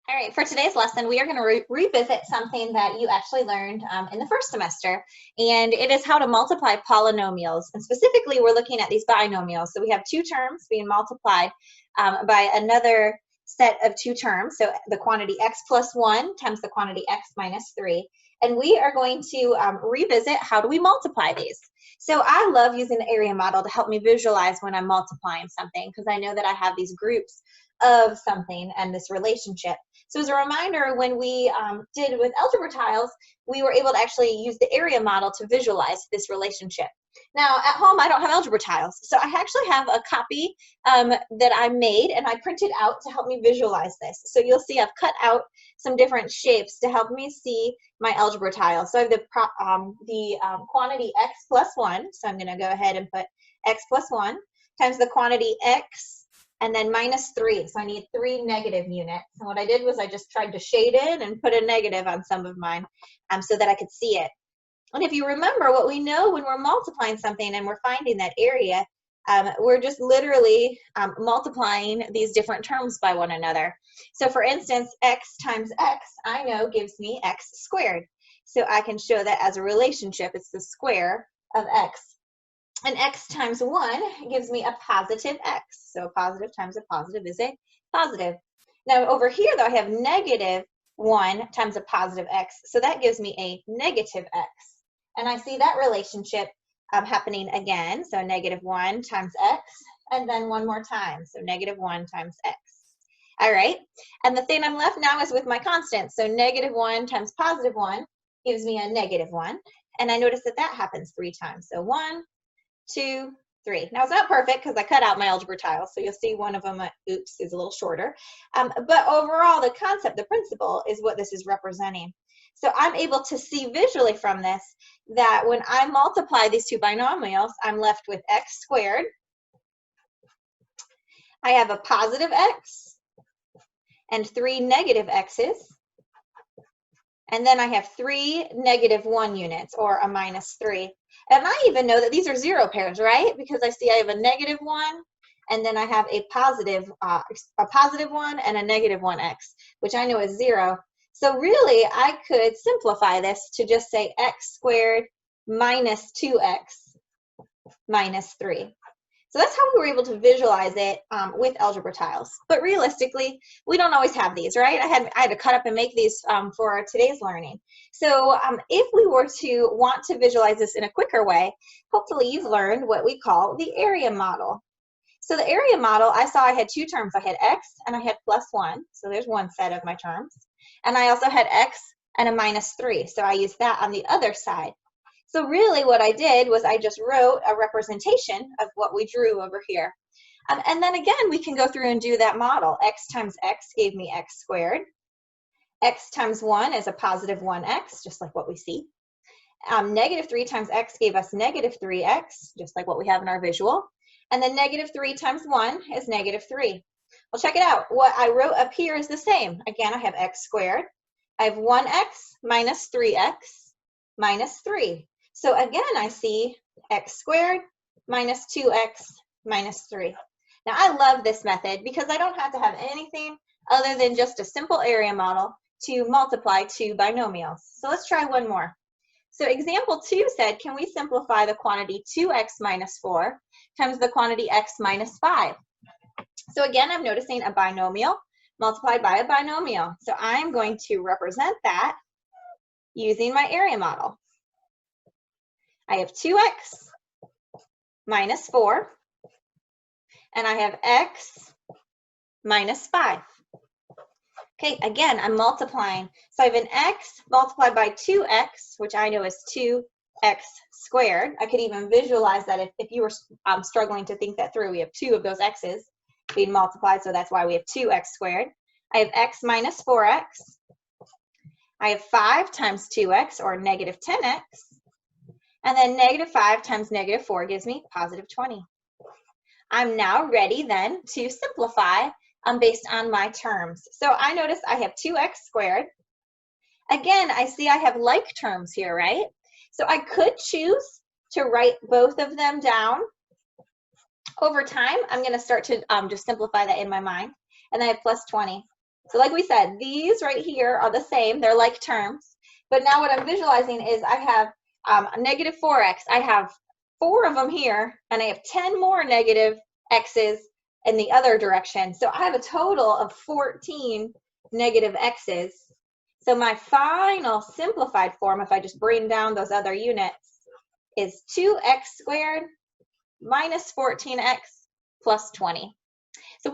All right, for today's lesson, we are going to revisit something that you actually learned in the first semester, and it is how to multiply polynomials. And specifically, we're looking at these binomials. So we have two terms being multiplied by another set of two terms. So the quantity x plus 1 times the quantity x minus 3. And we are going to revisit how do we multiply these. So I love using the area model to help me visualize when I'm multiplying something because I know that I have these groups of something and this relationship. So as a reminder, when we did with algebra tiles, we were able to actually use the area model to visualize this relationship. Now, at home, I don't have algebra tiles, so I actually have a copy that I made and I printed out to help me visualize this. So you'll see I've cut out some different shapes to help me see my algebra tile. So I have the quantity x plus 1, so I'm going to go ahead and put x plus 1 times the quantity x and then minus 3. So I need 3 negative units. And what I did was I just tried to shade in and put a negative on some of mine so that I could see it. And if you remember what we know when we're multiplying something and we're finding that area, we're just literally multiplying these different terms by one another. So for instance, x times x, I know gives me x squared. So I can show that as a relationship, it's the square of x. And x times 1 gives me a positive x. So positive times a positive is a positive. Now over here, though, I have negative 1 times a positive x. So that gives me a negative x. And I see that relationship happening again. So negative 1 times x, and then one more time. So negative 1 times x. All right. And the thing I'm left now is with my constants. So negative 1 times positive 1 gives me a negative 1. And I notice that that happens 3 times. So 1, 2, 3. Now it's not perfect because I cut out my algebra tiles, so you'll see one of them, oops, is a little shorter. But overall, the concept, the principle is what this is representing. So I'm able to see visually from this that when I multiply these two binomials, I'm left with x squared. I have a positive x and 3 negative x's. And then I have 3 negative 1 units, or a minus 3. And I even know that these are zero pairs, right? Because I see I have a negative 1, and then I have a positive 1 and a negative 1x, which I know is 0. So really, I could simplify this to just say x squared minus 2x minus 3. So that's how we were able to visualize it with algebra tiles. But realistically, we don't always have these, right? I had to cut up and make these for today's learning. So if we were to want to visualize this in a quicker way, hopefully you've learned what we call the area model. So the area model, I saw I had two terms. I had x and I had plus 1. So there's one set of my terms. And I also had x and a minus 3. So I used that on the other side. So really what I did was I just wrote a representation of what we drew over here. And then again, we can go through and do that model. X times x gave me x squared. X times 1 is a positive 1x, just like what we see. Negative 3 times x gave us negative 3x, just like what we have in our visual. And then negative 3 times 1 is negative 3. Well, check it out. What I wrote up here is the same. Again, I have x squared. I have 1x minus 3x minus 3. So again, I see x squared minus 2x minus 3. Now, I love this method because I don't have to have anything other than just a simple area model to multiply two binomials. So let's try one more. So example 2 said, can we simplify the quantity 2x minus 4 times the quantity x minus 5? So again, I'm noticing a binomial multiplied by a binomial. So I'm going to represent that using my area model. I have 2x minus 4, and I have x minus 5. Okay, again, I'm multiplying. So I have an x multiplied by 2x, which I know is 2x squared. I could even visualize that if you were struggling to think that through. We have 2 of those x's being multiplied, so that's why we have 2x squared. I have x minus 4x. I have 5 times 2x, or negative 10x. And then negative 5 times negative 4 gives me positive 20. I'm now ready then to simplify based on my terms. So I notice I have 2x squared. Again, I see I have like terms here, right? So I could choose to write both of them down. Over time, I'm going to start to just simplify that in my mind. And I have plus 20. So like we said, these right here are the same. They're like terms. But now what I'm visualizing is I have a negative 4x. I have 4 of them here, and I have 10 more negative x's in the other direction. So I have a total of 14 negative x's. So my final simplified form, if I just bring down those other units, is 2x squared minus 14x plus 20.